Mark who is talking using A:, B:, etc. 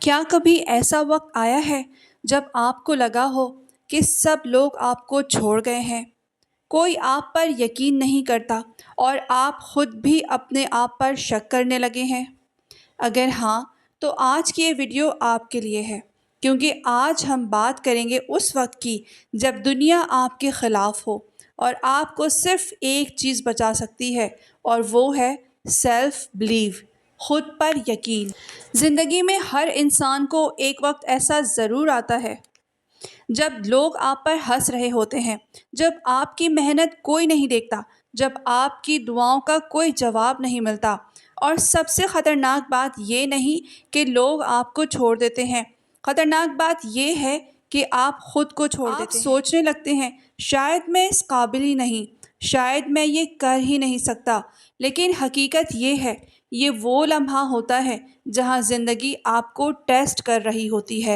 A: کیا کبھی ایسا وقت آیا ہے جب آپ کو لگا ہو کہ سب لوگ آپ کو چھوڑ گئے ہیں، کوئی آپ پر یقین نہیں کرتا اور آپ خود بھی اپنے آپ پر شک کرنے لگے ہیں؟ اگر ہاں، تو آج کی یہ ویڈیو آپ کے لیے ہے، کیونکہ آج ہم بات کریں گے اس وقت کی جب دنیا آپ کے خلاف ہو اور آپ کو صرف ایک چیز بچا سکتی ہے، اور وہ ہے سیلف بلیو، خود پر یقین۔ زندگی میں ہر انسان کو ایک وقت ایسا ضرور آتا ہے جب لوگ آپ پر ہنس رہے ہوتے ہیں، جب آپ کی محنت کوئی نہیں دیکھتا، جب آپ کی دعاؤں کا کوئی جواب نہیں ملتا، اور سب سے خطرناک بات یہ نہیں کہ لوگ آپ کو چھوڑ دیتے ہیں، خطرناک بات یہ ہے کہ آپ خود کو چھوڑ دیتے ہیں۔ آپ سوچنے لگتے ہیں شاید میں اس قابل ہی نہیں، شاید میں یہ کر ہی نہیں سکتا، لیکن حقیقت یہ ہے، یہ وہ لمحہ ہوتا ہے جہاں زندگی آپ کو ٹیسٹ کر رہی ہوتی ہے۔